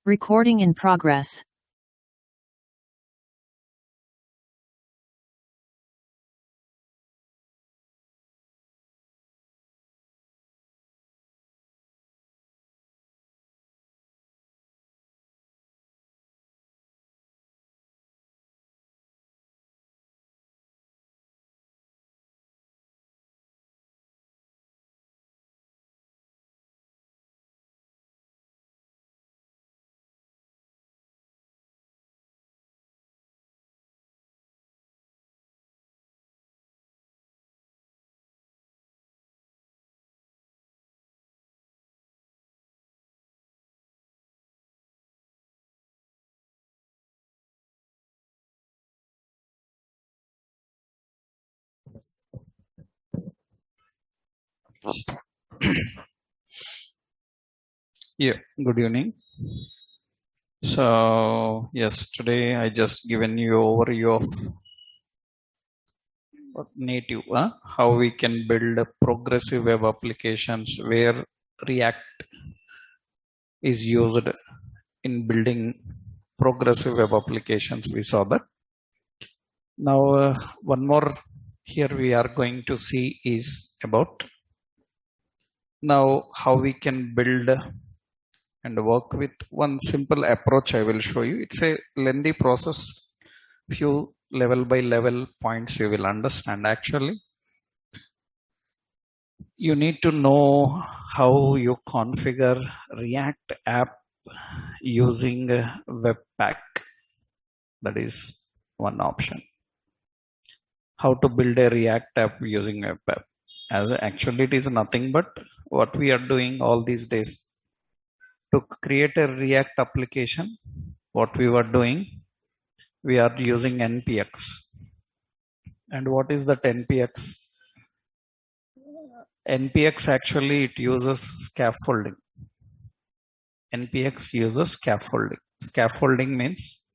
Recording in progress. Yeah, good evening. So yes, today I just given you overview of native, how we can build a progressive web applications where React is used in building progressive web applications. We saw that. Now one more here we are going to see is about now how we can build and work with one simple approach. I will show you. It's a lengthy process. Few level by level points you will understand. Actually, you need to know how you configure React app using Webpack. That is one option. How to build a React app using Webpack. As actually, it is nothing but what we are doing all these days. To create a React application, what we were doing, we are using NPX. And what is that NPX? NPX actually it uses scaffolding. NPX uses scaffolding. Scaffolding means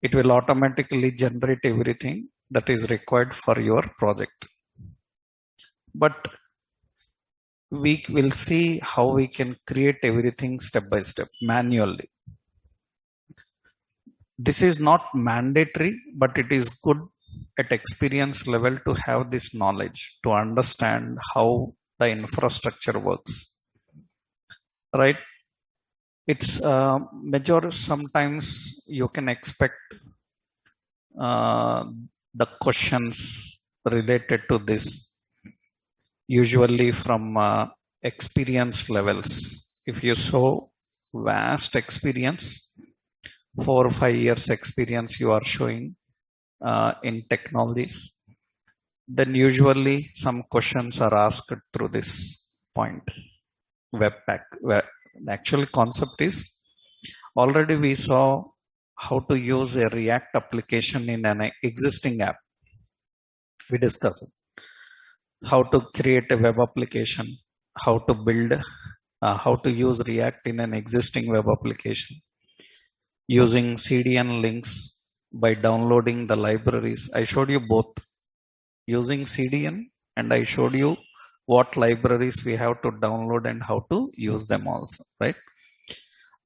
it will automatically generate everything that is required for your project. But we will see how we can create everything step by step manually. This is not mandatory, but it is good at experience level to have this knowledge to understand how the infrastructure works, right? It's major. Sometimes you can expect the questions related to this usually from experience levels. If you show vast experience, 4 or 5 years experience you are showing in technologies, then usually some questions are asked through this point, Webpack. Where the actual concept is already we saw how to use a React application in an existing app. We discussed how to create a web application, how to build, how to use React in an existing web application using CDN links by downloading the libraries. I showed you both using CDN and I showed you what libraries we have to download and how to use them also, right?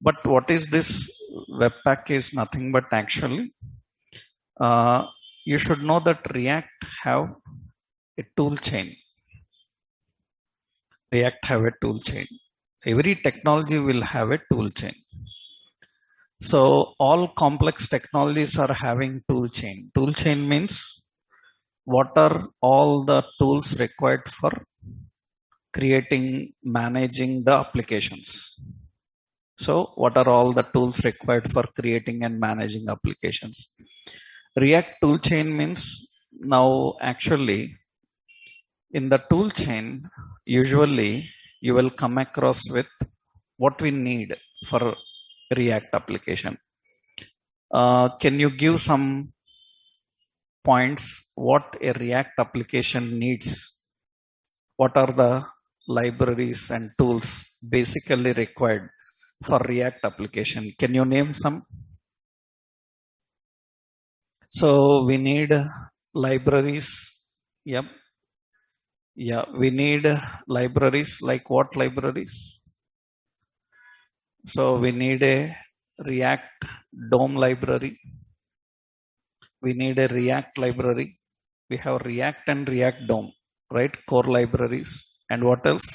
But what is this Webpack is nothing but actually, you should know that React have a tool chain. React have a tool chain. Every technology will have a tool chain. So all complex technologies are having tool chain. Tool chain means what are all the tools required for creating, managing the applications. So what are all the tools required for creating and managing applications? React tool chain means now actually in the tool chain, usually you will come across with what we need for React application. Can you give some points what a React application needs? What are the libraries and tools basically required for React application? Can you name some? So we need libraries. Yep. Yeah, we need libraries. Like what libraries? So we need a React DOM library. We need a React library. We have React and React DOM, right? Core libraries. And what else?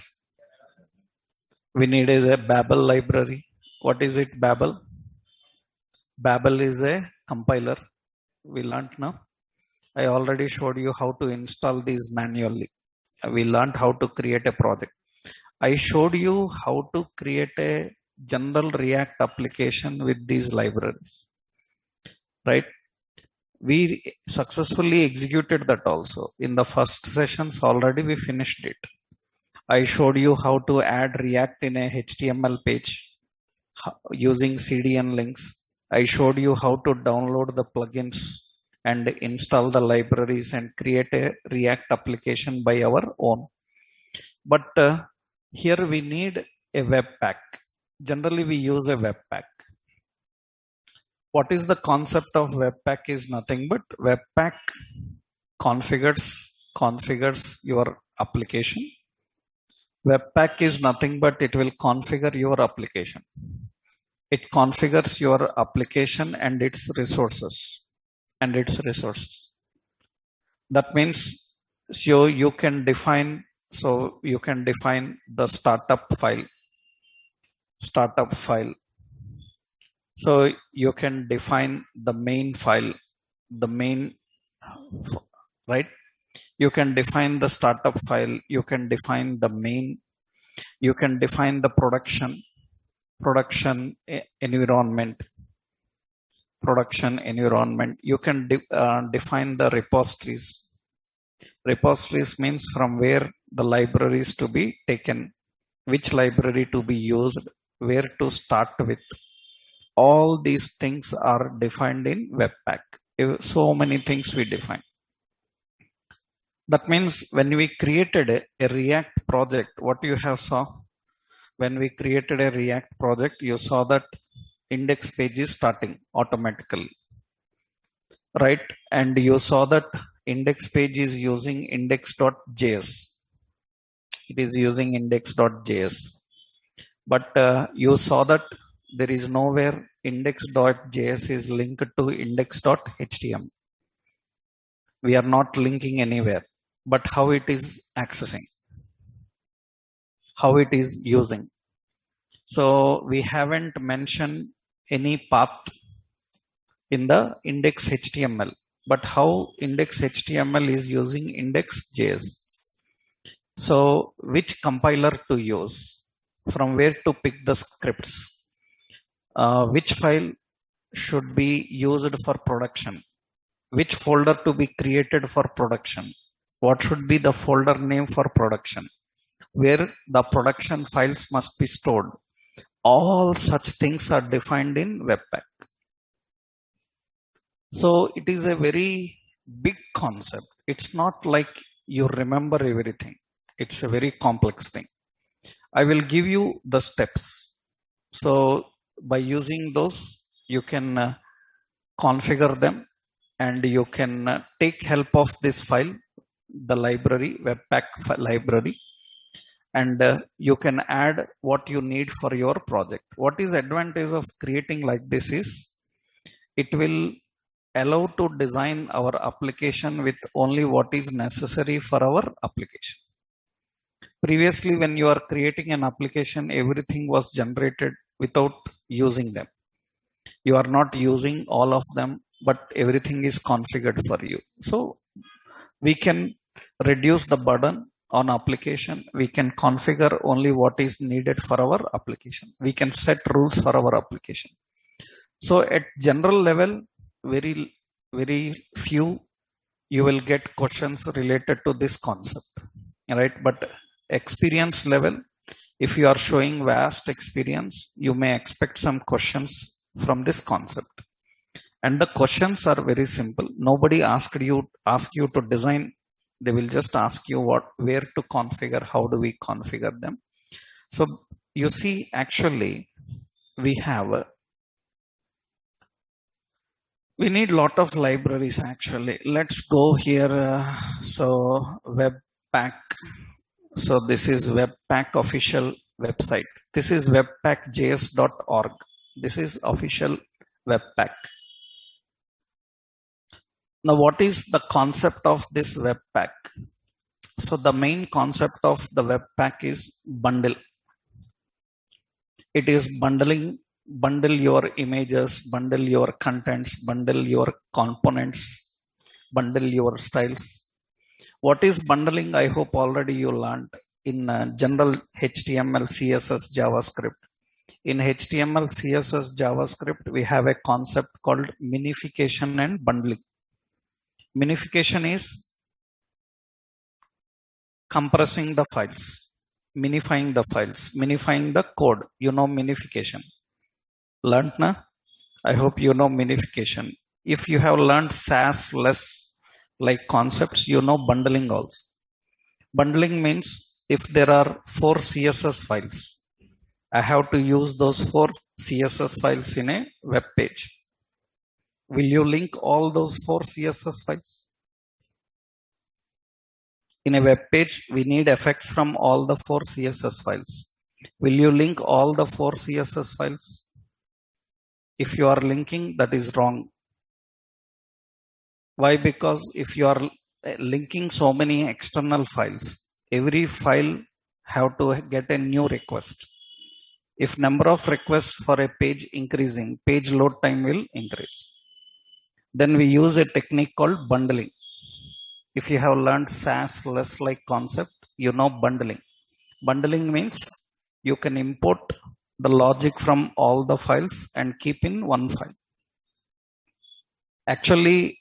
We need a Babel library. What is it, Babel? Babel is a compiler. We learned now. I already showed you how to install these manually. We learned how to create a project. I showed you how to create a general React application with these libraries, right? We successfully executed that also. In the first sessions already we finished it. I showed you how to add React in a HTML page using CDN links. I showed you how to download the plugins and install the libraries and create a React application by our own. But here we need a Webpack. Generally we use a Webpack. What is the concept of Webpack is nothing but Webpack configures your application. Webpack is nothing but it will configure your application. It configures your application and its resources. That means you can define the startup file. So you can define the main file, right? You can define the startup file, you can define the main, you can define the production environment, you can define the repositories. Repositories means from where the libraries to be taken, which library to be used, where to start with. All these things are defined in Webpack. So many things we define. That means when we created a React project, what you have saw? When we created a React project, you saw that index page is starting automatically, right? And you saw that index page is using index.js. It is using index.js. But you saw that there is nowhere index.js is linked to index.html. We are not linking anywhere, but how it is accessing, how it is using. So we haven't mentioned any path in the index.html, but how index.html is using index.js. So which compiler to use, from where to pick the scripts, which file should be used for production, which folder to be created for production, what should be the folder name for production, where the production files must be stored. All such things are defined in Webpack. So it is a very big concept. It's not like you remember everything. It's a very complex thing. I will give you the steps. So by using those, you can configure them and you can take help of this file, the library, Webpack library, and you can add what you need for your project. What is advantage of creating like this is, it will allow to design our application with only what is necessary for our application. Previously, when you are creating an application, everything was generated without using them. You are not using all of them, but everything is configured for you. So we can reduce the burden on application. We can configure only what is needed for our application. We can set rules for our application. So at general level, very few you will get questions related to this concept, right? But experience level, if you are showing vast experience, you may expect some questions from this concept. And the questions are very simple. Nobody ask you to design. They will just ask you where to configure, how do we configure them. So you see, actually we need lot of libraries actually. Let's go here. So Webpack. So this is Webpack official website. This is webpackjs.org. This is official Webpack. Now, what is the concept of this Webpack? So the main concept of the Webpack is bundle. It is bundle your images, bundle your contents, bundle your components, bundle your styles. What is bundling? I hope already you learned in general HTML, CSS, JavaScript. In HTML, CSS, JavaScript, we have a concept called minification and bundling. Minification is compressing the files, minifying the files, minifying the code. You know minification. Learned na? I hope you know minification. If you have learned SAS less like concepts, you know bundling also. Bundling means if there are 4 CSS files, I have to use those 4 CSS files in a web page. Will you link all those 4 CSS files? In a web page, we need effects from all the 4 CSS files. Will you link all the 4 CSS files? If you are linking, that is wrong. Why? Because if you are linking so many external files, every file have to get a new request. If number of requests for a page increasing, page load time will increase. Then we use a technique called bundling. If you have learned SAS less like concept, you know bundling. Bundling means you can import the logic from all the files and keep in one file. Actually,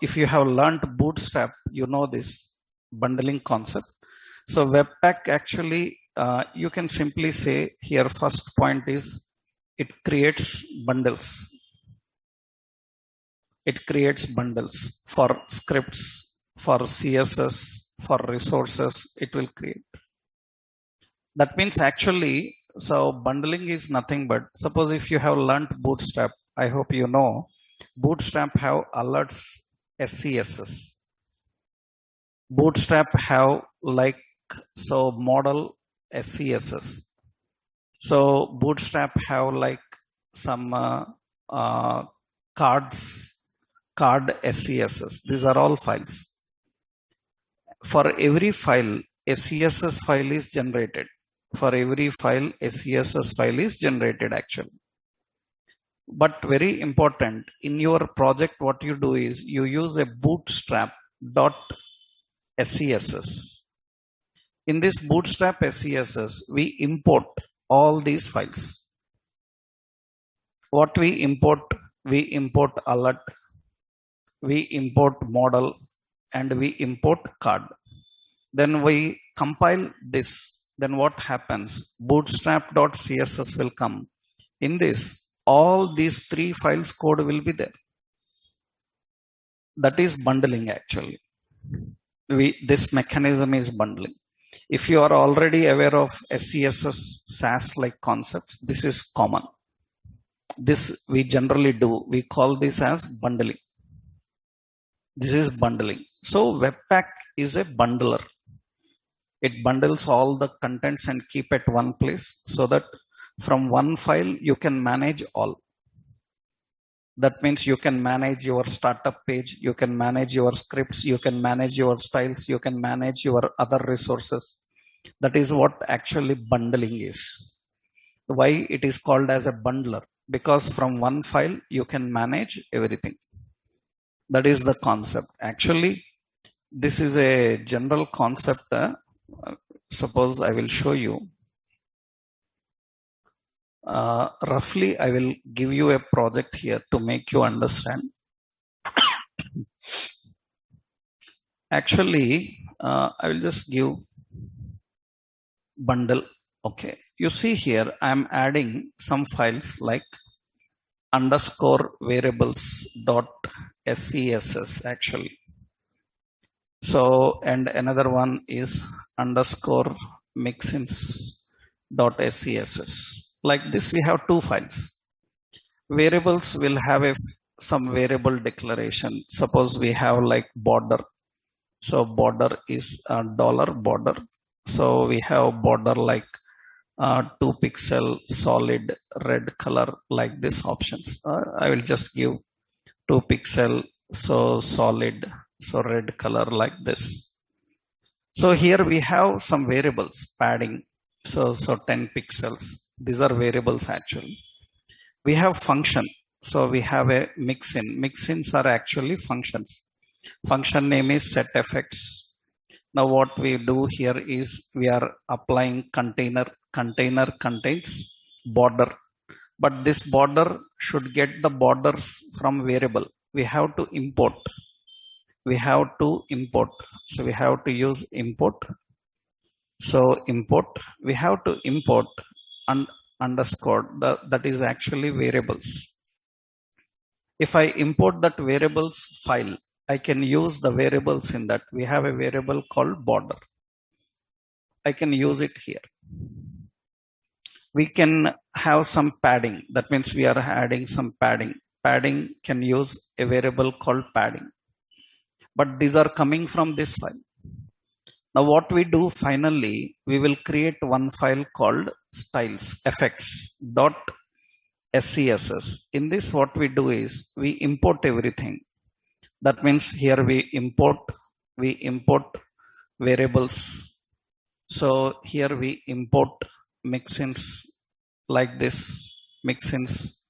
if you have learned Bootstrap, you know this bundling concept. So Webpack actually, you can simply say here first point is it creates bundles. It creates bundles for scripts, for CSS, for resources, it will create. That means actually, so bundling is nothing but, suppose if you have learned Bootstrap, I hope you know, Bootstrap have alerts SCSS. Bootstrap have like, so model SCSS. So Bootstrap have like some card SCSS. These are all files. For every file, a CSS file is generated. For every file, a CSS file is generated actually. But very important, in your project, what you do is you use a bootstrap.scss. In this bootstrap SCSS, we import all these files. What we import alert, we import model, and we import card. Then we compile this. Then what happens? Bootstrap.css will come. In this, all these 3 files code will be there. That is bundling actually. This mechanism is bundling. If you are already aware of SCSS SAS like concepts, this is common. This we generally do. We call this as bundling. This is bundling. So Webpack is a bundler. It bundles all the contents and keep at one place so that from one file you can manage all. That means you can manage your startup page, you can manage your scripts, you can manage your styles, you can manage your other resources. That is what actually bundling is. Why it is called as a bundler? Because from one file you can manage everything. That is the concept. Actually, this is a general concept. Suppose I will show you. Roughly, I will give you a project here to make you understand. Actually, I will just give bundle. Okay, you see here, I am adding some files like underscore variables dot scss actually. So, and another one is underscore mixins dot scss. Like this, we have 2 files. Variables will have some variable declaration. Suppose we have like border. So border is $border. So we have border like 2 pixel solid red color like this options. I will just give 2 pixel so solid so red color like this. So here we have some variables padding. So 10 pixels. These are variables actually. We have function. So we have a mixin. Mixins are actually functions. Function name is setFX. Now what we do here is we are applying container. Container contains border. But this border should get the borders from variable. We have to import. So we have to use import. So import, we have to import underscore, that is actually variables. If I import that variables file, I can use the variables in that. We have a variable called border. I can use it here. We can have some padding. That means we are adding some padding. Padding can use a variable called padding. But these are coming from this file. Now what we do finally, we will create one file called styles fx.scss. In this what we do is we import everything. That means here we import variables. So here we import mixins like this, mixins.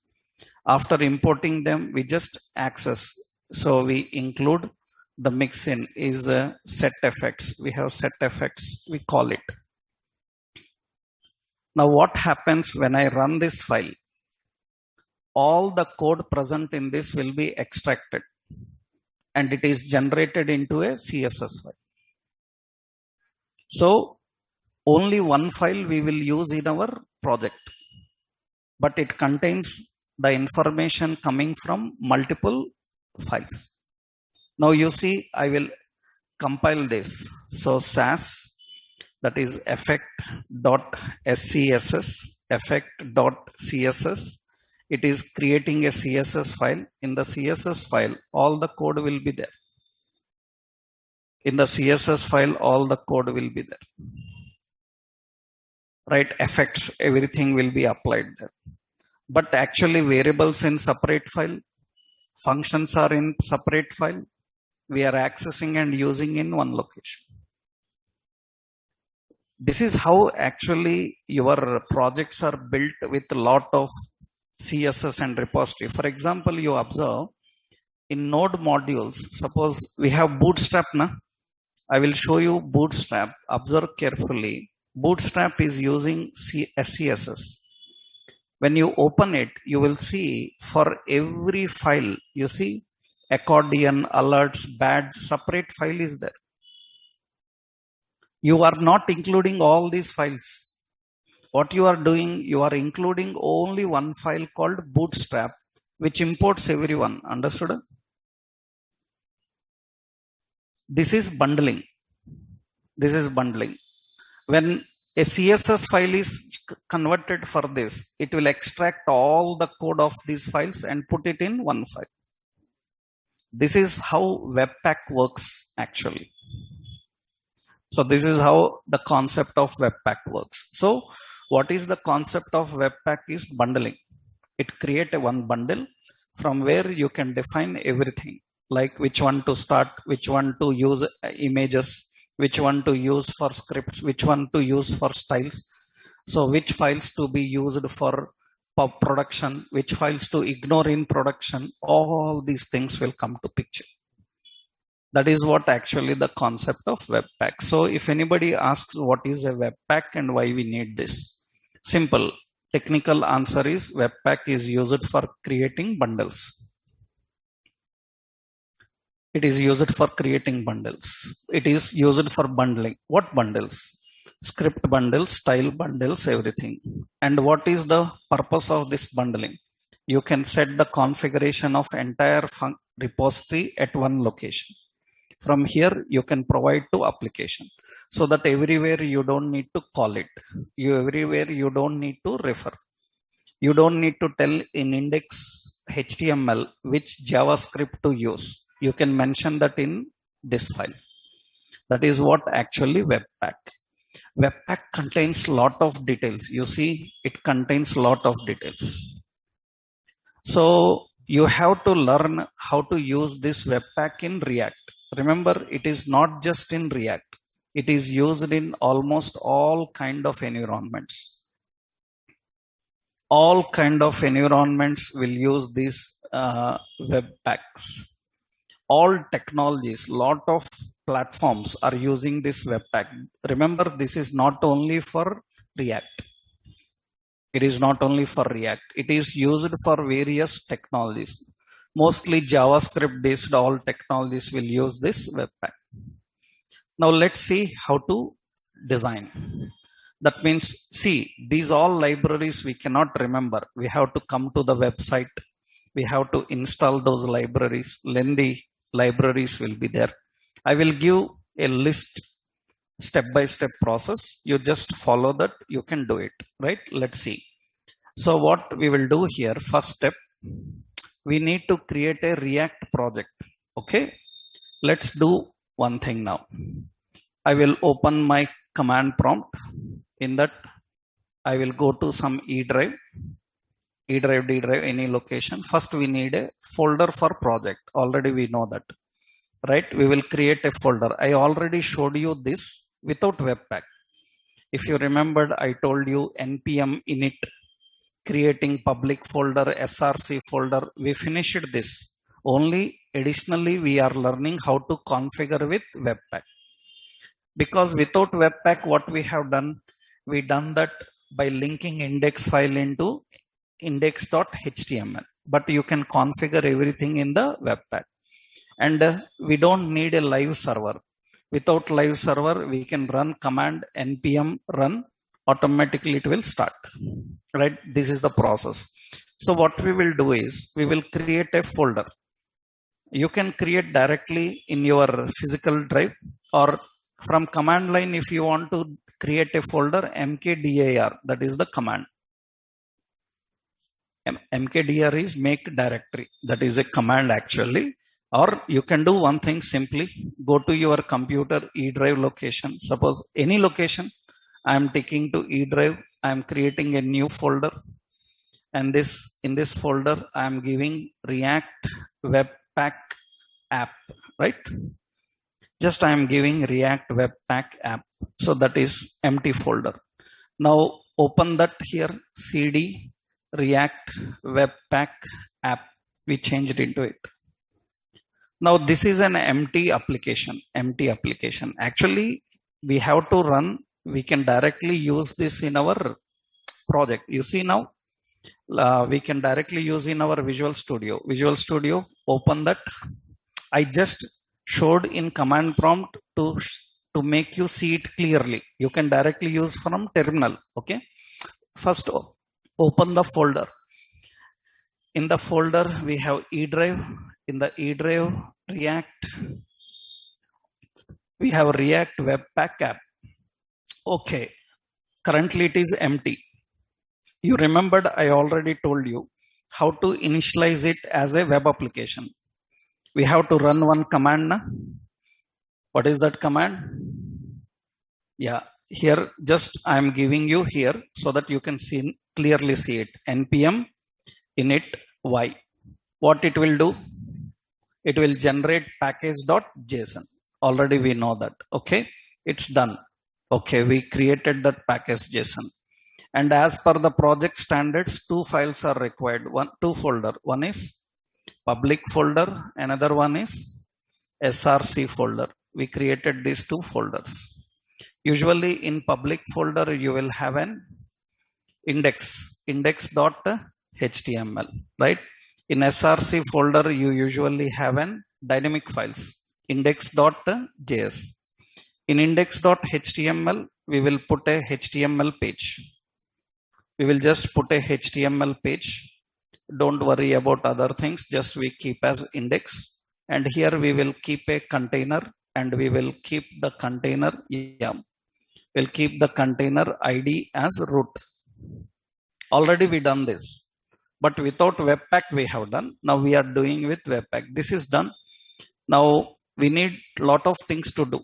After importing them, we just access. So we include the mixin is setFX. We have setFX, we call it. Now what happens when I run this file? All the code present in this will be extracted and it is generated into a CSS file. So only one file we will use in our project, but it contains the information coming from multiple files. Now you see, I will compile this. So SAS, that is effect.scss, it is creating a CSS file. In the CSS file, all the code will be there. In the CSS file, all the code will be there. Right, effects, everything will be applied there. But actually variables in separate file, functions are in separate file. We are accessing and using in one location. This is how actually your projects are built with a lot of CSS and repository. For example, you observe in node modules, suppose we have bootstrap na? I will show you bootstrap. Observe carefully. Bootstrap is using SCSS. When you open it, you will see for every file, you see accordion, alerts, badge, separate file is there. You are not including all these files. What you are doing, you are including only one file called bootstrap, which imports everyone. Understood? This is bundling. This is bundling. When a CSS file is converted for this, it will extract all the code of these files and put it in one file. This is how Webpack works actually. So this is how the concept of Webpack works. So what is the concept of Webpack is bundling. It creates a one bundle from where you can define everything, like which one to start, which one to use images, which one to use for scripts, which one to use for styles. So which files to be used for production, which files to ignore in production, all these things will come to picture. That is what actually the concept of Webpack. So if anybody asks what is a Webpack and why we need this, simple technical answer is Webpack is used for creating bundles. It is used for creating bundles. It is used for bundling. What bundles? Script bundles, style bundles, everything. And what is the purpose of this bundling? You can set the configuration of entire repository at one location. From here, you can provide to application so that everywhere you don't need to call it. Everywhere you don't need to refer. You don't need to tell in index HTML which JavaScript to use. You can mention that in this file. That is what actually Webpack. Webpack contains lot of details. You see, it contains lot of details. So you have to learn how to use this Webpack in React. Remember, it is not just in React. It is used in almost all kind of environments. All kind of environments will use these Webpacks. All technologies, lot of platforms are using this Webpack. Remember, this is not only for React. It is not only for React. It is used for various technologies. Mostly JavaScript based all technologies will use this Webpack. Now let's see how to design. That means, see, these all libraries we cannot remember. We have to come to the website. We have to install those libraries. Lengthy libraries will be there. I will give a list, step-by-step process. You just follow that. You can do it, right? Let's see. So what we will do here, first step, we need to create a React project. Okay. Let's do one thing now. I will open my command prompt. In that, I will go to some E drive, D drive, any location. First, we need a folder for project. Already we know that, right? We will create a folder. I already showed you this without Webpack. If you remembered, I told you npm init, creating public folder, src folder. We finished this. Only additionally, we are learning how to configure with Webpack. Because without Webpack, what we have done, we done that by linking index file into index.html. But you can configure everything in the Webpack. And we don't need a live server. Without live server, we can run command npm run. Automatically it will start. Right? This is the process. So what we will do is, we will create a folder. You can create directly in your physical drive, or from command line if you want to create a folder, mkdir, that is the command. Mkdir is make directory. That is a command actually. Or you can do one thing, simply go to your computer E drive location. Suppose any location, I am taking to E drive. I am creating a new folder. And in this folder, I am giving React Webpack app, right? Just I am giving React Webpack app. So that is empty folder. Now open that here, cd React Webpack app. We changed into it. Now this is an empty application. Actually, we have to run. We can directly use this in our project. You see now, we can directly use in our Visual Studio. Open that. I just showed in command prompt to make you see it clearly. You can directly use from terminal. Okay. First, open the folder. In the folder, we have E drive. In the E drive, React. We have React Webpack app. Okay. Currently, it is empty. You remembered I already told you how to initialize it as a web application. We have to run one command. Na? What is that command? Yeah, here just I am giving you here so that you can clearly see it. npm init y. What it will do? It will generate package.json. Already we know that. Okay, it's done. Okay, we created that package.json. And as per the project standards, two files are required. Two folder. One is public folder. Another one is src folder. We created these two folders. Usually in public folder, you will have an index.html, right? In src folder, you usually have an dynamic files, index.js. In index.html, we will put a HTML page. We will just put a HTML page. Don't worry about other things. Just we keep as index. And here we will keep a container, and we will keep the container. Yeah, we'll keep the container ID as root. Already we done this, but without Webpack we have done. Now we are doing with Webpack. This is done. Now we need lot of things to do.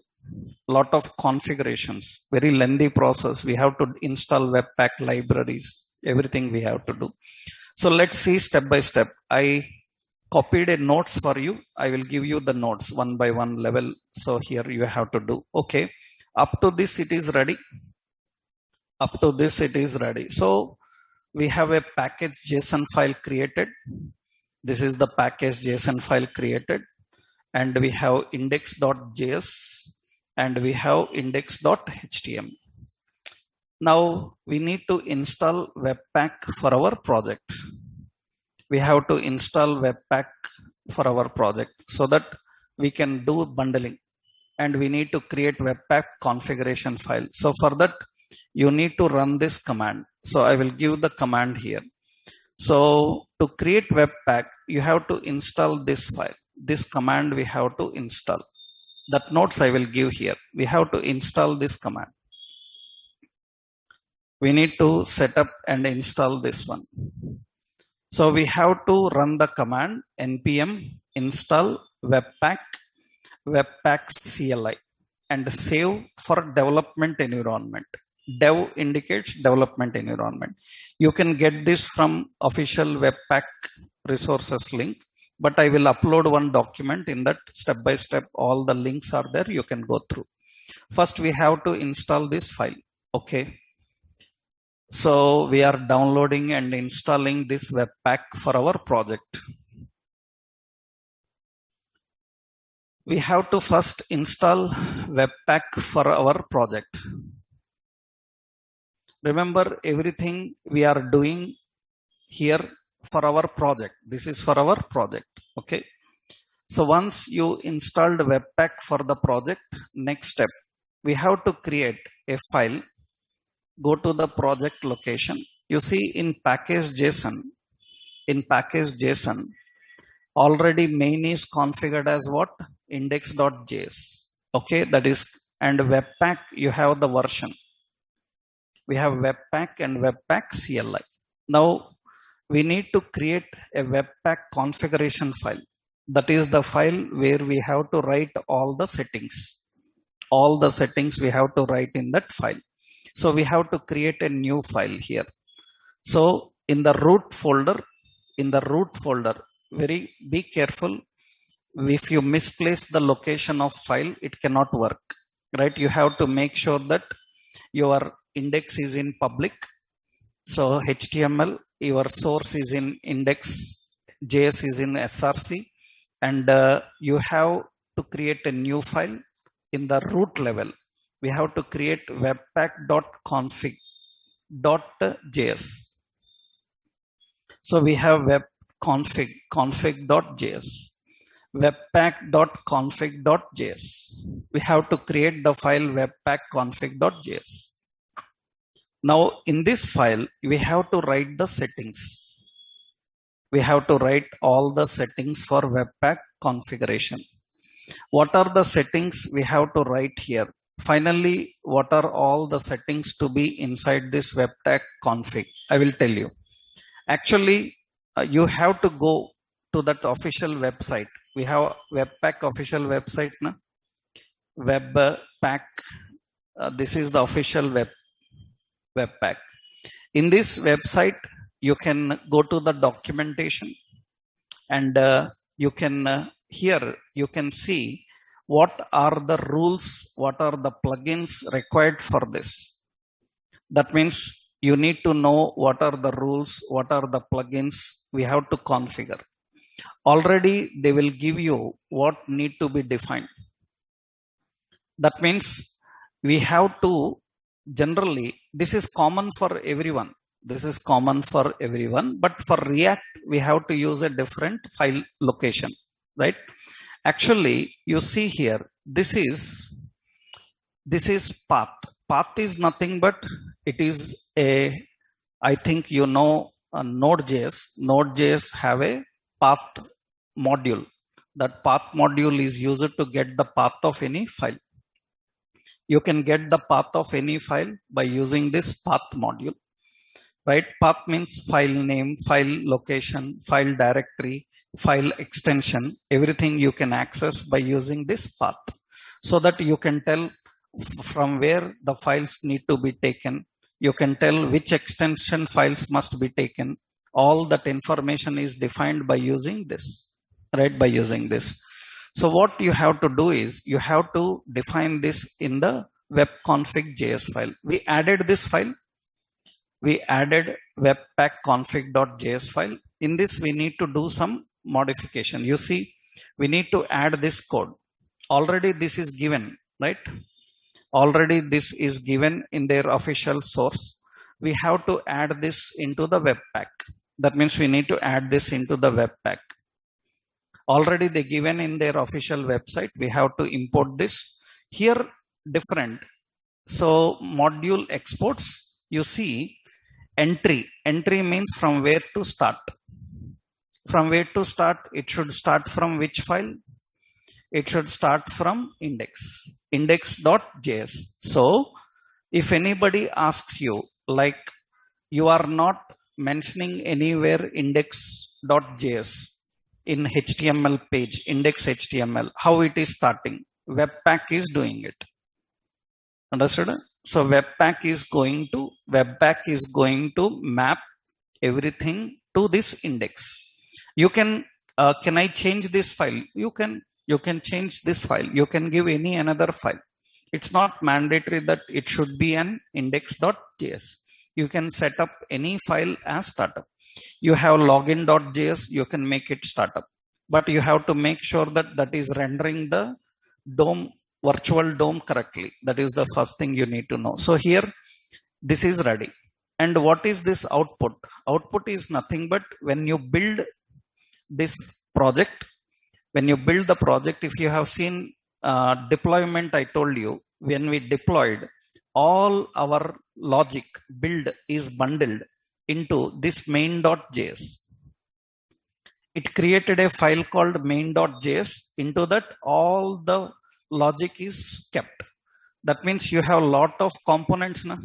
lot of configurations, very lengthy process. We have to install Webpack libraries, everything we have to do. So let's see step by step. I copied a notes for you. I will give you the notes one by one level. So here you have to do. Okay. Up to this, it is ready. Up to this, it is ready. So we have a package JSON file created. This is the package JSON file created. And we have index.js and we have index.html. Now we need to install Webpack for our project. We have to install Webpack for our project so that we can do bundling, and we need to create Webpack configuration file. So for that, you need to run this command. So I will give the command here. So to create Webpack, you have to install this file. This command we have to install. That notes I will give here. We have to install this command. We need to set up and install this one. So we have to run the command npm install webpack CLI and save for development environment. Dev indicates development environment. You can get this from official Webpack resources link, but I will upload one document. In that step by step, all the links are there. You can go through. First, we have to install this file. Okay. So we are downloading and installing this Webpack for our project. We have to first install Webpack for our project. Remember, everything we are doing here for our project. This is for our project. Okay. So once you installed Webpack for the project, next step, we have to create a file. Go to the project location. You see in package JSON, already main is configured as what? Index.js. Okay, that is, and Webpack, you have the version. We have Webpack and Webpack CLI. Now we need to create a Webpack configuration file. That is the file where we have to write all the settings. All the settings we have to write in that file. So we have to create a new file here. So in the root folder, be careful. If you misplace the location of file, it cannot work, right? You have to make sure that your index is in public. So HTML, your source is in index, JS is in src, and you have to create a new file in the root level. We have to create webpack.config.js. So we have config.js, webpack.config.js. We have to create the file webpack.config.js. Now in this file, we have to write the settings. We have to write all the settings for Webpack configuration. What are the settings we have to write here? Finally, what are all the settings to be inside this Webpack config? I will tell you. Actually, you have to go to that official website. We have Webpack official website. Na? Webpack. This is the official Webpack. In this website, you can go to the documentation, and you can here you can see what are the rules, what are the plugins required for this. That means you need to know what are the rules, what are the plugins we have to configure. Already they will give you what need to be defined. That means we have to generally, this is common for everyone. This is common for everyone, but for React, we have to use a different file location, right? Actually, you see here, this is path. Path is nothing but it is a, I think you know Node.js. Node.js have a path module. That path module is used to get the path of any file. You can get the path of any file by using this path module, right? Path means file name, file location, file directory, file extension, everything you can access by using this path. so that you can tell from where the files need to be taken. You can tell which extension files must be taken. All that information is defined by using this, right? By using this. So what you have to do is you have to define this in the webconfig.js file. We added this file. We added webpack.config.js file. In this, we need to do some modification. You see, we need to add this code. Already this is given, right? Already this is given in their official source. We have to add this into the webpack. That means we need to add this into the webpack. Already they given in their official website. We have to import this. Here different. So module exports, you see entry. Entry means from where to start. From where to start, it should start from which file? It should start from index.js. So if anybody asks you, like you are not mentioning anywhere index.js in HTML page, index HTML, how it is starting? Webpack is doing it. Understood? So Webpack is going to map everything to this index. You can I change this file? You can change this file. You can give any another file. It's not mandatory that it should be an index.js. You can set up any file as startup. You have login.js, you can make it startup. But you have to make sure that that is rendering the DOM, virtual DOM correctly. That is the first thing you need to know. So here, this is ready. And what is this output? Output is nothing but when you build this project, when you build the project, if you have seen deployment, I told you, when we deployed, all our logic build is bundled into this main.js. It created a file called main.js. Into that, all the logic is kept. That means you have a lot of components now.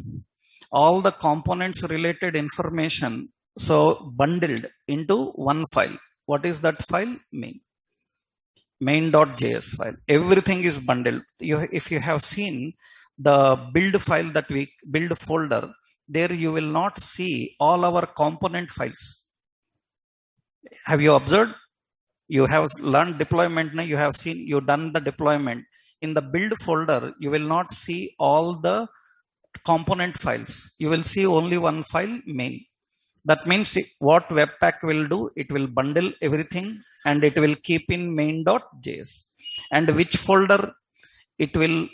All the components related information, so bundled into one file. What is that file? Main.js file. Everything is bundled. If you have seen the build file that we build folder, there you will not see all our component files. Have you observed? You have learned deployment now. You have seen, you done the deployment. In the build folder, you will not see all the component files. You will see only one file, main. That means what Webpack will do, it will bundle everything and it will keep in main.js. And which folder it will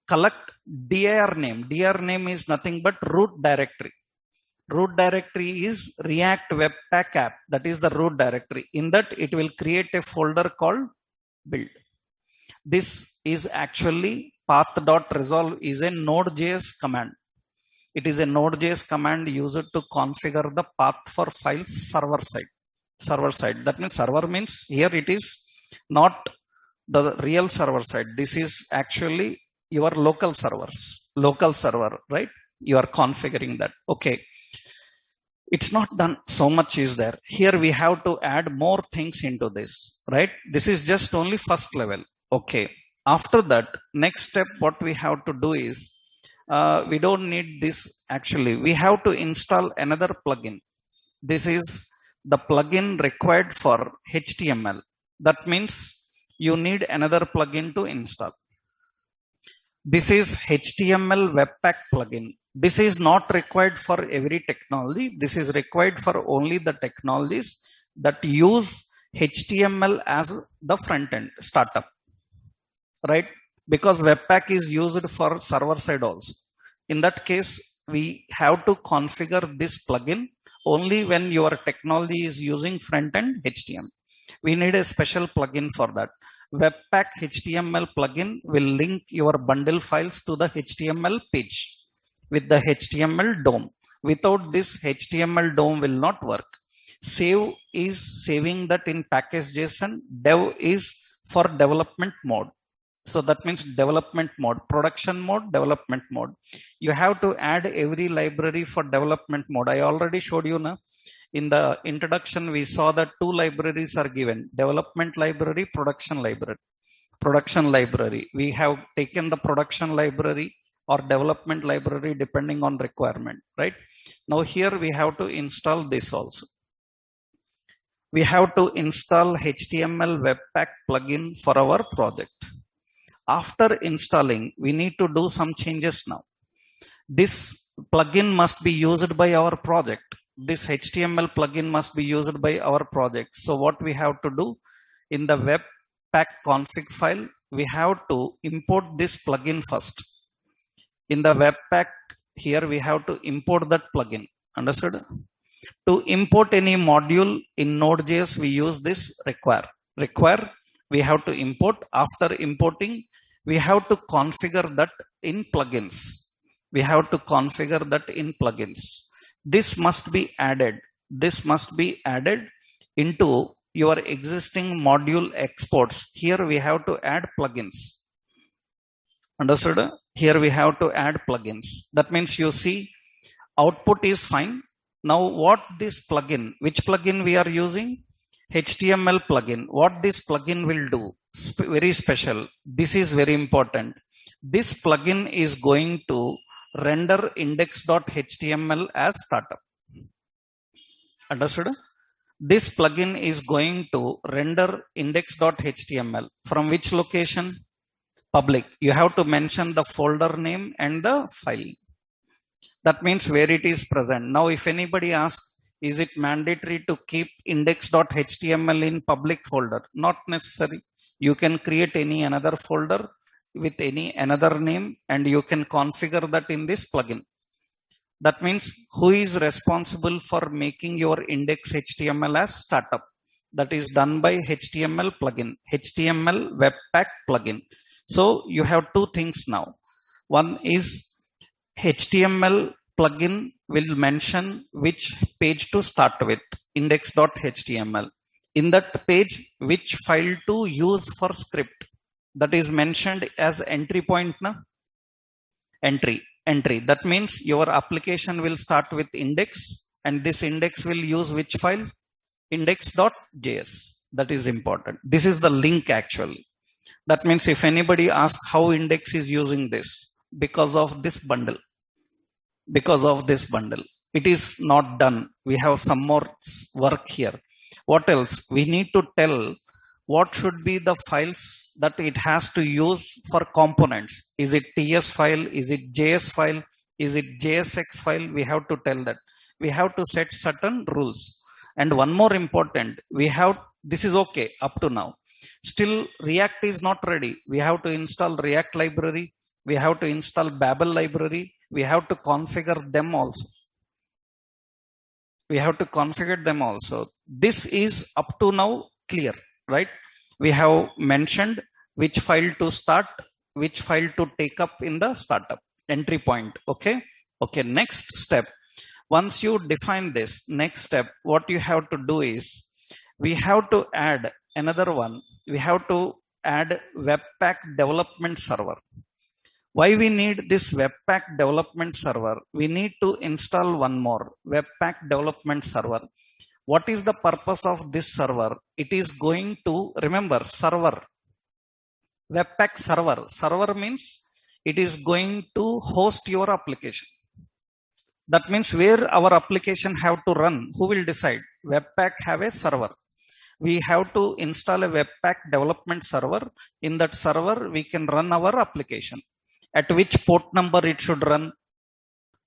collect dir name. Dir name is nothing but root directory. Root directory is React Webpack app. That is the root directory. In that, it will create a folder called build. This is actually path.resolve is a Node.js command. It is a Node.js command used to configure the path for files server side. Server side. That means server means here it is not the real server side. This is actually your local servers. Local server, right? You are configuring that. Okay. It's not done. So much is there. Here we have to add more things into this, right? This is just only first level. Okay. After that, next step, what we have to do is, we don't need this actually. We have to install another plugin. This is the plugin required for HTML. That means you need another plugin to install. This is HTML Webpack plugin. This is not required for every technology. This is required for only the technologies that use HTML as the front end startup, right? Because Webpack is used for server side also. In that case, we have to configure this plugin only when your technology is using front end HTML. We need a special plugin for that. Webpack HTML plugin will link your bundle files to the HTML page with the HTML DOM. Without this, HTML DOM will not work. Save is saving that in package.json. Dev is for development mode. So that means development mode, production mode, development mode. You have to add every library for development mode. I already showed you now. In the introduction, we saw that two libraries are given, development library, production library. production library. We have taken the production library or development library depending on requirement, right? Now here we have to install this also. We have to install HTML Webpack plugin for our project. After installing, we need to do some changes now. This plugin must be used by our project. This HTML plugin must be used by our project. So what we have to do, in the Webpack config file, we have to import this plugin first. In the Webpack here, we have to import that plugin. Understood? To import any module in Node.js, we use this require. Require, we have to import. After importing, we have to configure that in plugins. We have to configure that in plugins. This must be added. This must be added into your existing module exports. Here we have to add plugins. Understood? Here we have to add plugins. That means you see output is fine. Now what this plugin, which plugin we are using? HTML plugin. What this plugin will do? Very special. This is very important. This plugin is going to render index.html as startup. Understood? This plugin is going to render index.html. From which location? Public. You have to mention the folder name and the file. That means where it is present. Now, if anybody asks, is it mandatory to keep index.html in public folder? Not necessary. You can create any another folder with any another name and you can configure that in this plugin. That means who is responsible for making your index.html as startup? That is done by HTML plugin, HTML Webpack plugin. So you have two things now. One is HTML plugin will mention which page to start with, index.html. In that page, which file to use for script. That is mentioned as entry point. Na? Entry. That means your application will start with index and this index will use which file? Index.js. That is important. This is the link actually. That means if anybody asks how index is using this, because of this bundle. Because of this bundle. It is not done. We have some more work here. What else? We need to tell what should be the files that it has to use for components. Is it TS file? Is it JS file? Is it JSX file? We have to tell that. We have to set certain rules. And one more important, this is okay up to now. Still React is not ready. We have to install React library. We have to install Babel library. We have to configure them also. We have to configure them also. This is up to now clear, right? We have mentioned which file to start, which file to take up in the startup, entry point. Okay. Okay. Next step. Once you define this, next step, what you have to do is we have to add another one. We have to add Webpack development server. Why we need this Webpack development server? We need to install one more Webpack development server. What is the purpose of this server? It is going to, remember, server. Webpack server. Server means it is going to host your application. That means where our application have to run. Who will decide? Webpack have a server. We have to install a Webpack development server. In that server, we can run our application. At which port number it should run,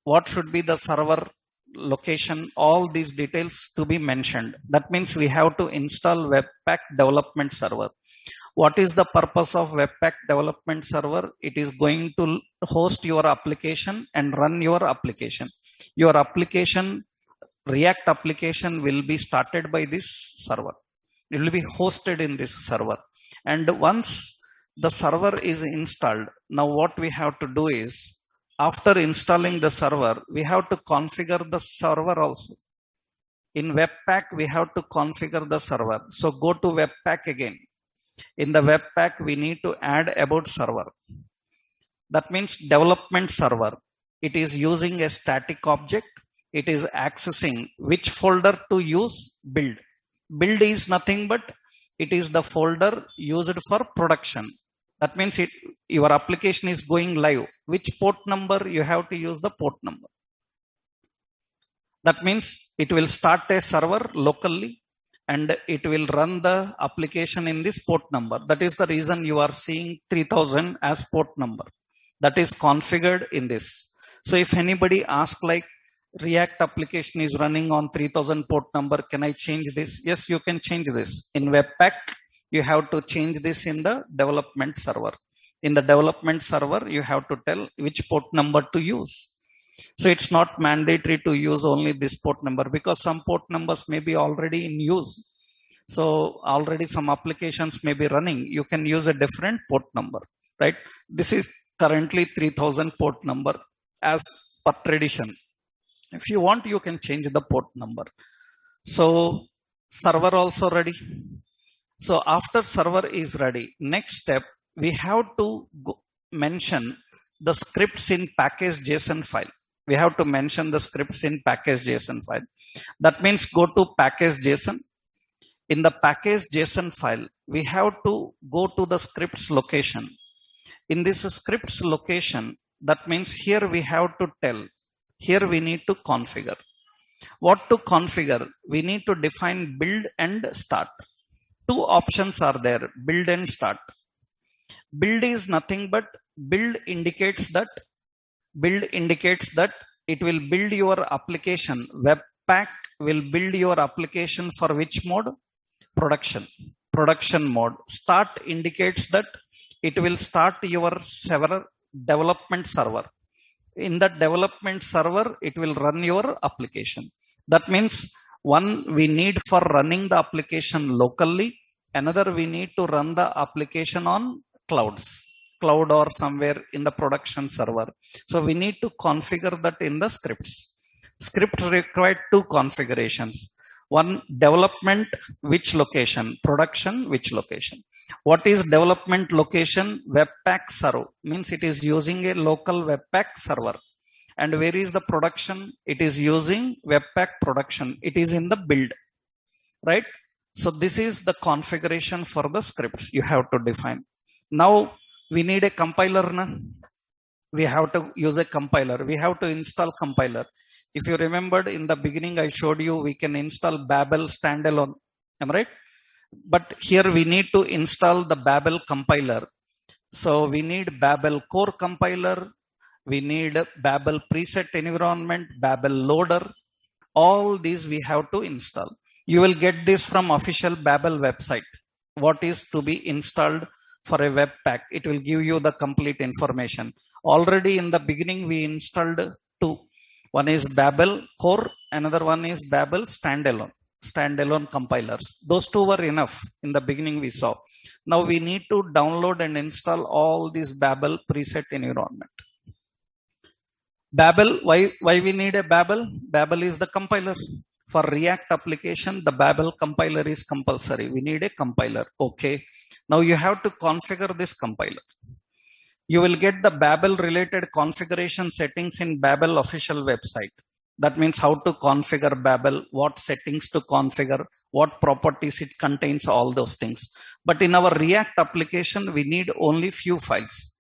what should be the server location, all these details to be mentioned. That means we have to install Webpack development server. What is the purpose of Webpack development server? It is going to host your application and run your application. Your application, React application will be started by this server. It will be hosted in this server. And once the server is installed, now what we have to do is, after installing the server, we have to configure the server also. In Webpack, we have to configure the server. So go to Webpack again. In the Webpack, we need to add about server. That means development server. It is using a static object. It is accessing which folder to use? Build. Build is nothing but it is the folder used for production. That means your application is going live. Which port number? You have to use the port number. That means it will start a server locally and it will run the application in this port number. That is the reason you are seeing 3000 as port number. That is configured in this. So if anybody asks like React application is running on 3000 port number, can I change this? Yes, you can change this. In Webpack, you have to change this in the development server. In the development server, you have to tell which port number to use. So it's not mandatory to use only this port number because some port numbers may be already in use. So already some applications may be running. You can use a different port number, right? This is currently 3000 port number as per tradition. If you want, you can change the port number. So server also ready. So after server is ready, next step, we have to mention the scripts in package.json file. We have to mention the scripts in package.json file. That means go to package.json. In the package.json file, we have to go to the scripts location. In this scripts location, that means here we have to tell, here we need to configure. What to configure? We need to define build and start. Two options are there, build and start. Build is nothing but build indicates that it will build your application. Webpack will build your application for which mode? Production mode. Start indicates that it will start your server development server. In that development server, it will run your application. That means one we need for running the application locally. Another we need to run the application on cloud or somewhere in the production server. So we need to configure that in the scripts. Script require two configurations. One, development, which location? Production, which location? What is development location? Webpack server means it is using a local Webpack server. And where is the production? It is using Webpack production. It is in the build, right? So this is the configuration for the scripts you have to define. Now we need a compiler. We have to use a compiler. We have to install compiler. If you remembered in the beginning, I showed you we can install Babel standalone. Am I right? But here we need to install the Babel compiler. So we need Babel core compiler. We need Babel preset environment, Babel loader. All these we have to install. You will get this from official Babel website. What is to be installed for a Webpack? It will give you the complete information. Already in the beginning, we installed two. One is Babel core, another one is Babel standalone compilers. Those two were enough in the beginning we saw. Now we need to download and install all these Babel preset environment. Babel, why we need a Babel? Babel is the compiler. For React application, the Babel compiler is compulsory. We need a compiler. Okay. Now you have to configure this compiler. You will get the Babel related configuration settings in Babel official website. That means how to configure Babel, what settings to configure, what properties it contains, all those things. But in our React application, we need only few files.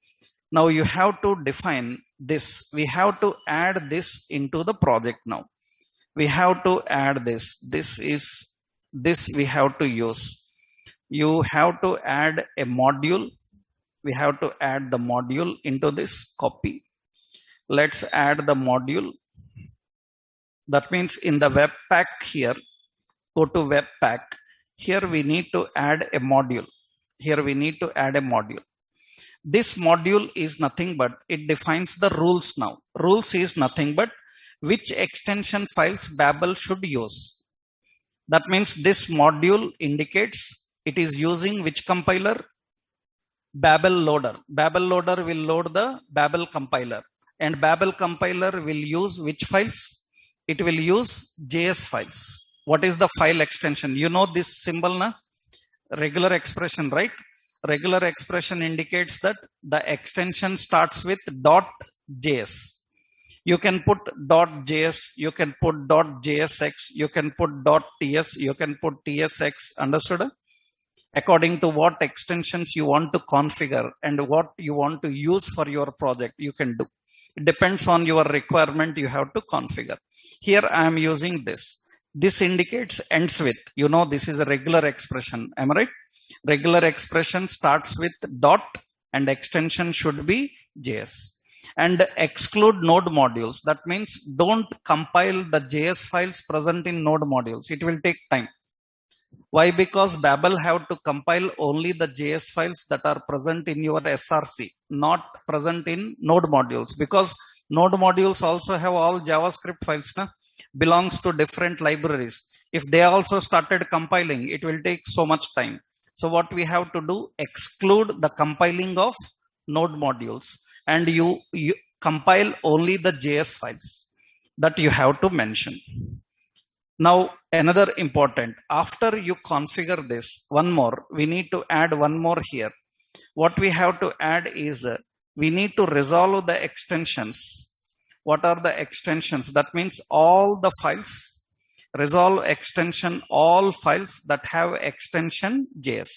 Now you have to define this. We have to add this into the project now. We have to add this. This we have to use. You have to add a module. We have to add the module into this copy. Let's add the module. That means in the Webpack here, go to Webpack. Here we need to add a module. This module is nothing but it defines the rules now. Rules is nothing but which extension files Babel should use. That means this module indicates it is using which compiler? Babel loader. Babel loader will load the Babel compiler. And Babel compiler will use which files? It will use JS files. What is the file extension? You know this symbol, na? Regular expression, right? Regular expression indicates that the extension starts with .js. You can put .js, you can put .jsx, you can put .ts, you can put tsx. Understood? according to what extensions you want to configure and what you want to use for your project, you can do. It depends on your requirement, you have to configure. Here I am using this. This indicates ends with, this is a regular expression. Am I right? Regular expression starts with dot and extension should be JS. And exclude node modules. That means don't compile the JS files present in node modules. It will take time. Why? Because Babel have to compile only the JS files that are present in your SRC, not present in node modules, because node modules also have all JavaScript files, belongs to different libraries. If they also started compiling, it will take so much time. So what we have to do, exclude the compiling of node modules, and you compile only the JS files that you have to mention. Now, another important, after you configure this, one more, we need to add one more here. What we have to add is, we need to resolve the extensions. What are the extensions? That means all the files, resolve extension, all files that have extension JS.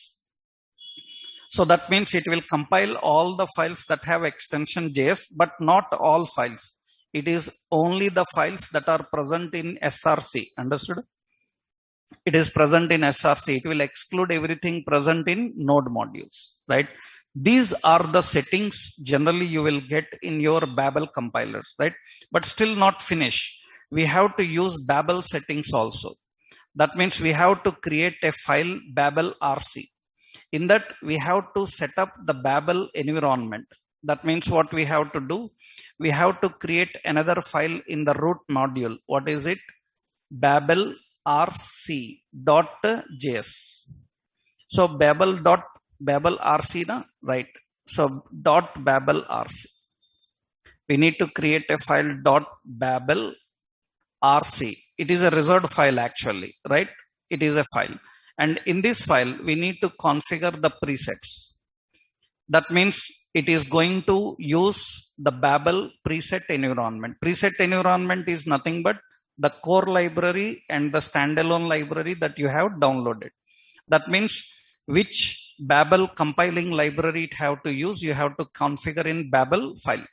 So that means it will compile all the files that have extension JS, but not all files. It is only the files that are present in SRC. Understood? It is present in SRC. It will exclude everything present in node modules, right? These are the settings generally you will get in your Babel compilers, right? But still not finish. We have to use Babel settings also. That means we have to create a file Babel RC. In that, we have to set up the Babel environment. That means what we have to do, we have to create another file in the root module. What is it? Babel rc.js. So Babel rc, right? So .babel rc. We need to create a file .babel rc. It is a reserved file actually, right? It is a file. And in this file, we need to configure the presets. That means it is going to use the Babel preset environment. Preset environment is nothing but the core library and the standalone library that you have downloaded. That means which Babel compiling library it have to use, you have to configure in Babel file.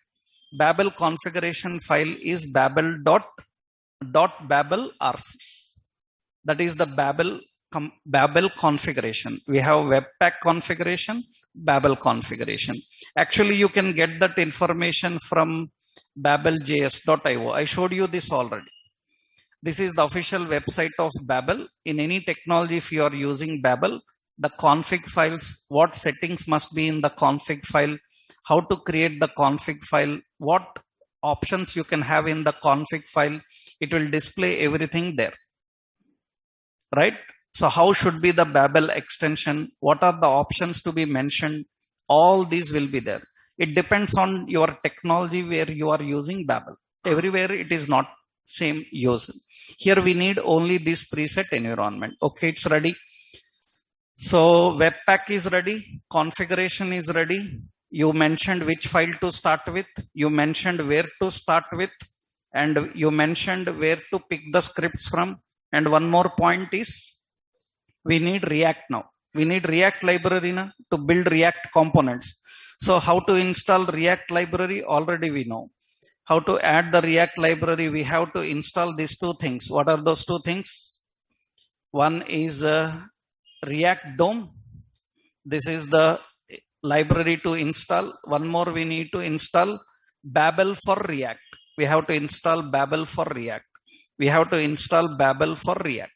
Babel configuration file is babel.babel rc. That is the Babel configuration. We have Webpack configuration, Babel configuration. Actually, you can get that information from babeljs.io. I showed you this already. This is the official website of Babel. In any technology, if you are using Babel, the config files, what settings must be in the config file, how to create the config file, what options you can have in the config file, it will display everything there, right? So how should be the Babel extension? What are the options to be mentioned? All these will be there. It depends on your technology where you are using Babel. Everywhere it is not same use. Here we need only this preset environment. Okay, it's ready. So Webpack is ready. Configuration is ready. You mentioned which file to start with. You mentioned where to start with. And you mentioned where to pick the scripts from. And one more point is, we need React now. We need React library now to build React components. So how to install React library? Already we know. How to add the React library? We have to install these two things. What are those two things? One is React DOM. This is the library to install. One more, we need to install Babel for React. We have to install Babel for React. We have to install Babel for React.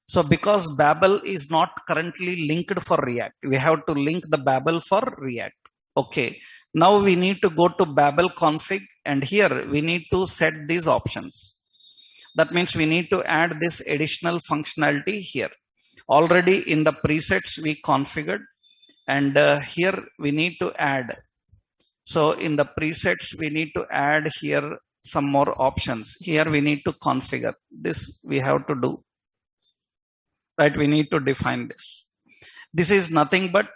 So because Babel is not currently linked for React, we have to link the Babel for React. Okay. Now we need to go to Babel config, and here we need to set these options. That means we need to add this additional functionality here. Already in the presets we configured, and here we need to add. So in the presets we need to add here some more options. Here we need to configure. This we have to do. Right, we need to define this. This is nothing but,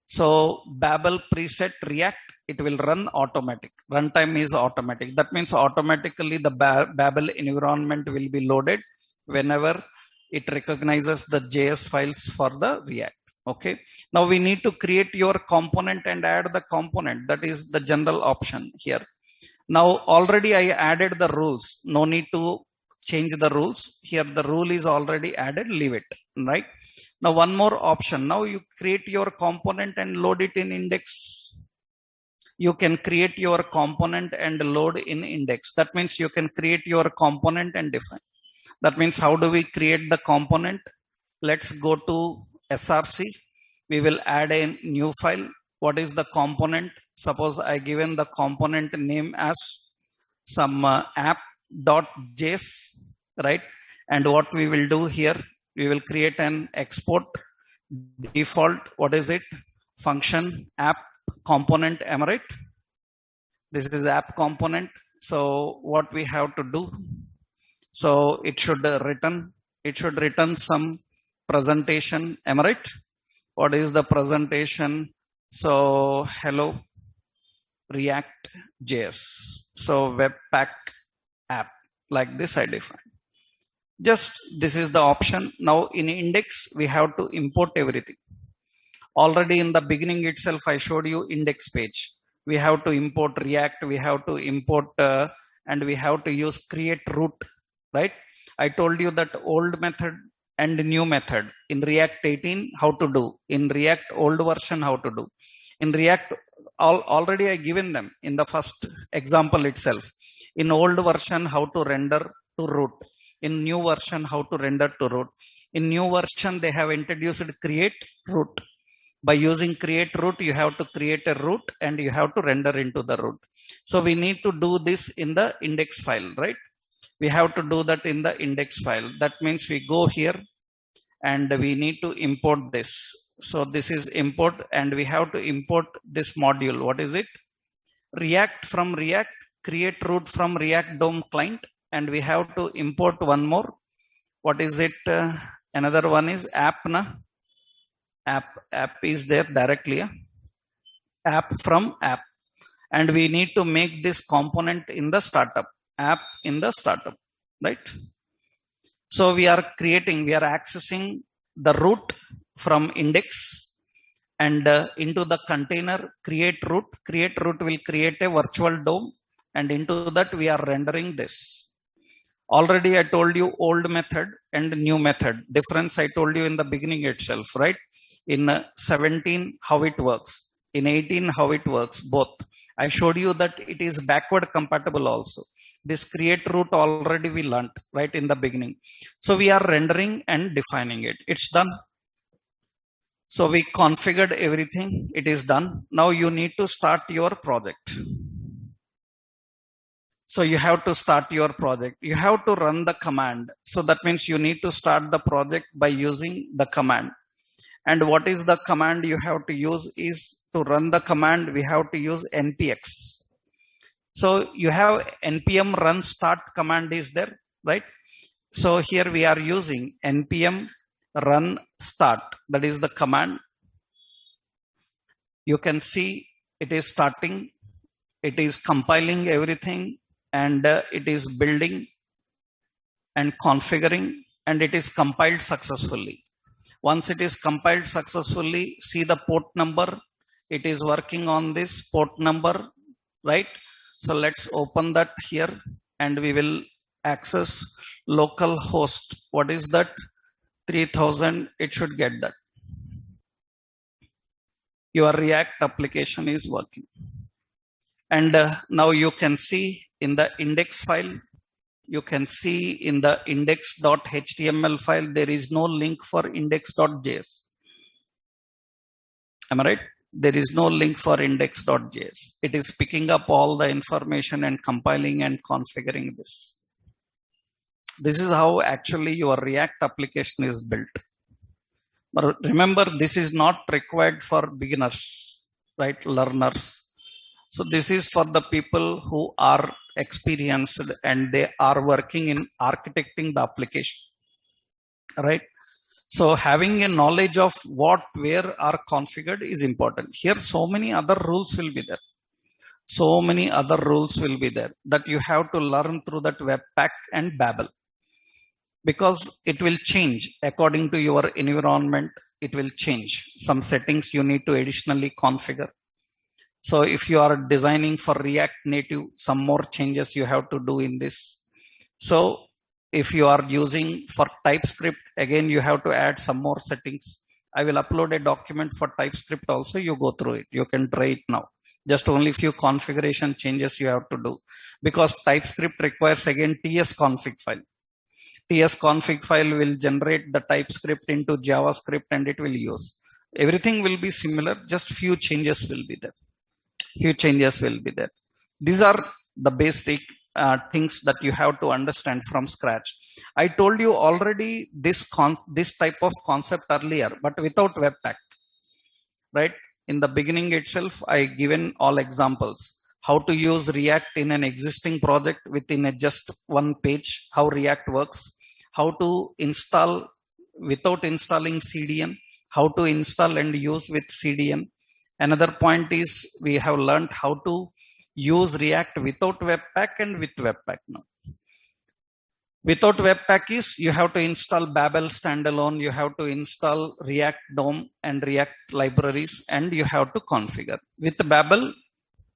so Babel preset React, it will run automatic. Runtime is automatic. That means automatically the Babel environment will be loaded whenever it recognizes the JS files for the React. Okay. Now we need to create your component and add the component. That is the general option here. Now already I added the rules. No need to change the rules. Here the rule is already added. Leave it. Right. Now one more option. Now you create your component and load it in index. You can create your component and load in index. That means you can create your component and define. That means how do we create the component? Let's go to src. We will add a new file. What is the component? Suppose I given the component name as some app.js, right? And what we will do here, we will create an export default. What is it? Function app component. Am I right? This is app component. So what we have to do? So it should return some presentation. Am I right? What is the presentation? So hello ReactJS. So webpack app, like this I define. Just this is the option. Now in index we have to import everything. Already in the beginning itself I showed you index page. We have to import React. We have to import and we have to use create root, right? I told you that old method and new method in React 18 how to do, in React old version how to do. In React already I given them in the first example itself. In old version how to render to root, in new version how to render to root. In new version they have introduced create root. By using create root you have to create a root and you have to render into the root. So we need to do this in the index file, right? We have to do that in the index file. That means we go here and we need to import this. So this is import and we have to import this module. What is it? React from React, create root from React DOM client, and we have to import one more. What is it? Another one is app. App is there directly. App from app. And we need to make this component in the startup. App in the startup, right? So we are accessing the root from index and into the container create root. Create root will create a virtual DOM, and into that we are rendering this. Already I told you old method and new method. Difference I told you in the beginning itself, right? In 17 how it works. In 18 how it works, both. I showed you that it is backward compatible also. This create root already we learned right in the beginning. So we are rendering and defining it. It's done. So we configured everything. It is done. Now you need to start your project. So you have to start your project. You have to run the command. So that means you need to start the project by using the command. And what is the command you have to use is to run the command. We have to use npx. So you have npm run start command is there, right? So here we are using npm run start. That is the command. You can see it is starting. It is compiling everything and it is building and configuring, and it is compiled successfully. Once it is compiled successfully, see the port number. It is working on this port number, right? So let's open that here and we will access local host. What is that? 3000. It should get that. Your React application is working. And now you can see in the index file, you can see in the index.html file, there is no link for index.js. Am I right? There is no link for index.js. It is picking up all the information and compiling and configuring this. This is how actually your React application is built. But remember, this is not required for beginners, right? Learners. So this is for the people who are experienced and they are working in architecting the application, right? So having a knowledge of what, where are configured is important. Here so many other rules will be there. So many other rules will be there that you have to learn through that Webpack and Babel, because it will change according to your environment, it will change. Some settings you need to additionally configure. So if you are designing for React Native, some more changes you have to do in this. So if you are using for TypeScript, again, you have to add some more settings. I will upload a document for TypeScript also. You go through it. You can try it now. Just only few configuration changes you have to do, because TypeScript requires again TS config file. TS config file will generate the TypeScript into JavaScript and it will use. Everything will be similar, just few changes will be there. These are the basic things that you have to understand from scratch. I told you already this type of concept earlier, but without Webpack, right? In the beginning itself, I given all examples. How to use React in an existing project within just one page, how React works, how to install without installing CDN, how to install and use with CDN. Another point is we have learned how to use React without Webpack and with Webpack now. Without Webpack is you have to install Babel standalone, you have to install React DOM and React libraries, and you have to configure. With Babel,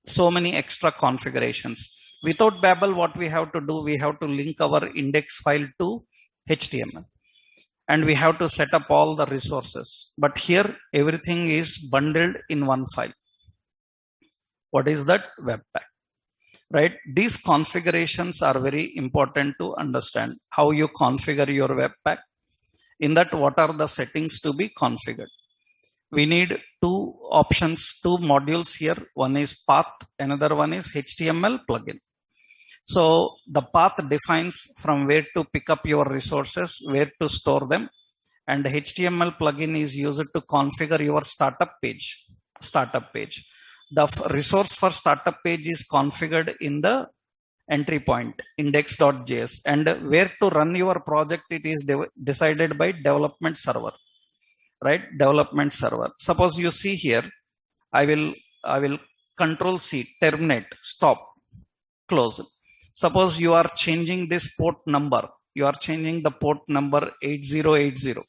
so many extra configurations. Without Babel, what we have to do, we have to link our index file to HTML. And we have to set up all the resources. But here, everything is bundled in one file. What is that? Webpack. Right? These configurations are very important to understand. How you configure your Webpack. In that, what are the settings to be configured? We need two options, two modules here. One is path, another one is HTML plugin. So the path defines from where to pick up your resources, where to store them. And HTML plugin is used to configure your startup page. The resource for startup page is configured in the entry point, index.js. And where to run your project, it is decided by development server. Right? Development server. Suppose you see here, I will Control C, terminate, stop, close. Suppose you are changing this port number. You are changing the port number 8080.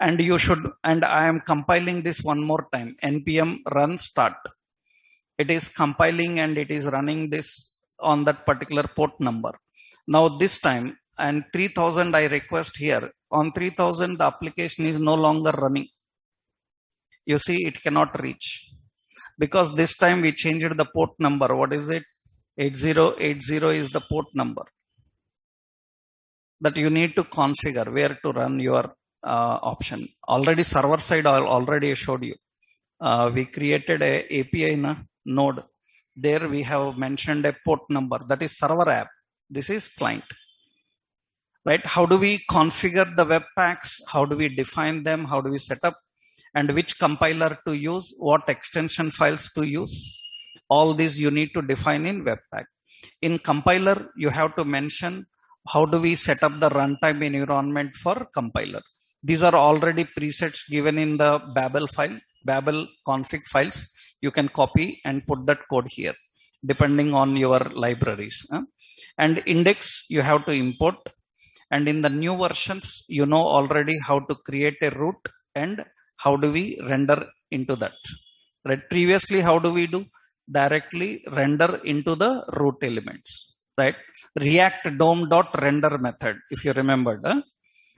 And I am compiling this one more time. npm run start. It is compiling and it is running this on that particular port number. Now this time, and 3000 I request here. On 3000, the application is no longer running. You see, it cannot reach. Because this time we changed the port number. What is it? 8080 is the port number. That you need to configure where to run your option. Already server side, I already showed you. We created a API in a node. There we have mentioned a port number. That is server app. This is client. Right? How do we configure the Webpacks? How do we define them? How do we set up? And which compiler to use? What extension files to use? All these you need to define in Webpack. In compiler, you have to mention how do we set up the runtime environment for compiler. These are already presets given in the Babel file, Babel config files. You can copy and put that code here, depending on your libraries. And index, you have to import. And in the new versions, you know already how to create a root and how do we render into that. Right? Previously, how do we do? Directly render into the root elements. Right? React DOM.render method, if you remembered.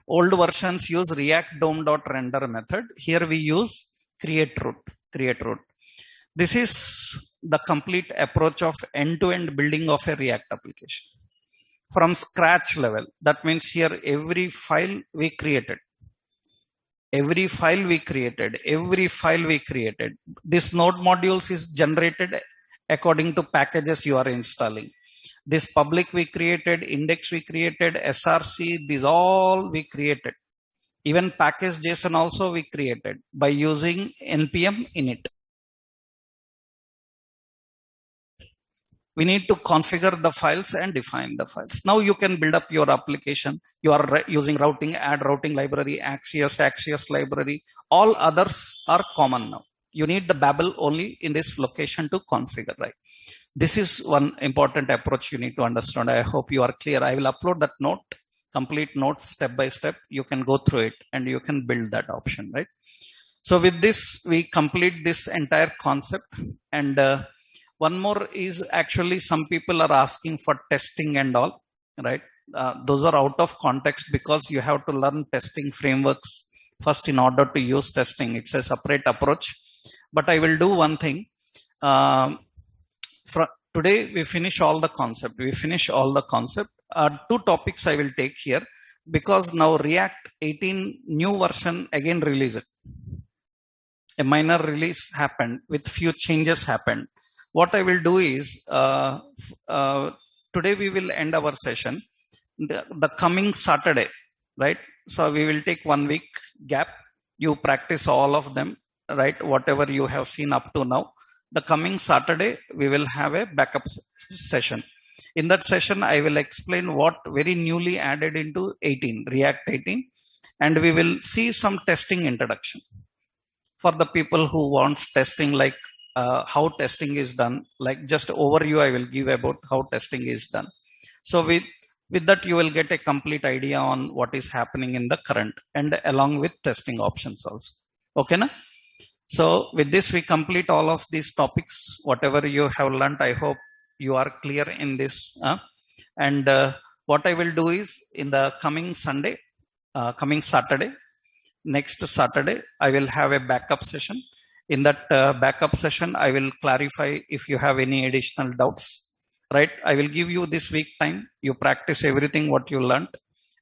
Old versions use React DOM.render method. Here we use create root. This is the complete approach of end-to-end building of a React application. From scratch level. That means here every file we created. This node modules is generated according to packages you are installing. This public we created, index we created, SRC, these all we created. Even package JSON also we created by using npm init. We need to configure the files and define the files. Now you can build up your application. You are using routing, add routing library, Axios library. All others are common now. You need the Babel only in this location to configure, right? This is one important approach you need to understand. I hope you are clear. I will upload that note. complete notes step by step. You can go through it and you can build that option, right? So with this, we complete this entire concept. And one more is actually some people are asking for testing and all, right? Those are out of context because you have to learn testing frameworks first in order to use testing. It's a separate approach. But I will do one thing. Today we finish all the concept. Two topics I will take here because now React 18 new version again released. A minor release happened with few changes happened. What I will do is today we will end our session. The coming Saturday, right? So we will take 1 week gap. You practice all of them, right? Whatever you have seen up to now. The coming Saturday, we will have a backup session. In that session, I will explain what very newly added into 18, React 18, and we will see some testing introduction. For the people who wants testing, like how testing is done, like just overview I will give about how testing is done. So with that, you will get a complete idea on what is happening in the current and along with testing options also. Okay, na? So with this, we complete all of these topics. Whatever you have learned, I hope you are clear in this. And what I will do is in the coming Saturday, next Saturday, I will have a backup session. In that backup session, I will clarify if you have any additional doubts, right? I will give you this week time. You practice everything what you learned,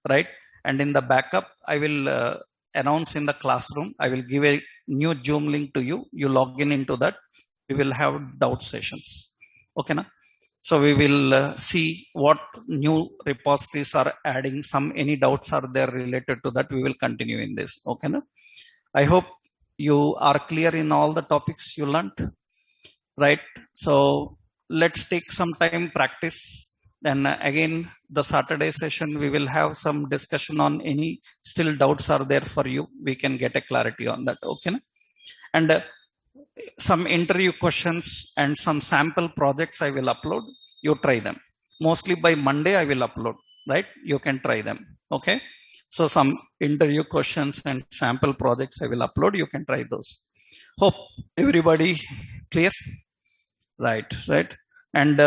right? And in the backup, I will announce in the classroom. I will give a new Zoom link to you. You log in into that. We will have doubt sessions. Okay, na? So we will see what new repositories are adding. Any doubts are there related to that. We will continue in this. Okay, na? I hope you are clear in all the topics you learned, right? So let's take some time practice. Then again, the Saturday session, we will have some discussion on any still doubts are there for you. We can get a clarity on that. Okay, na? And some interview questions and some sample projects I will upload. You try them. Mostly by Monday I will upload, right? You can try them. Okay. So some interview questions and sample projects I will upload. You can try those. Hope everybody clear. Right. And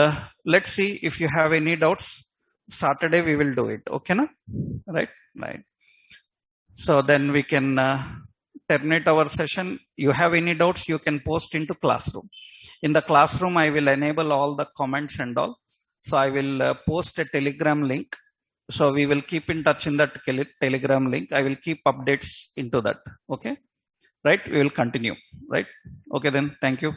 let's see if you have any doubts. Saturday we will do it. Okay, na? Right. So then we can terminate our session. You have any doubts, you can post into classroom. In the classroom, I will enable all the comments and all. So I will post a Telegram link. So we will keep in touch in that Telegram link. I will keep updates into that. Okay. Right. We will continue. Right. Okay then. Thank you.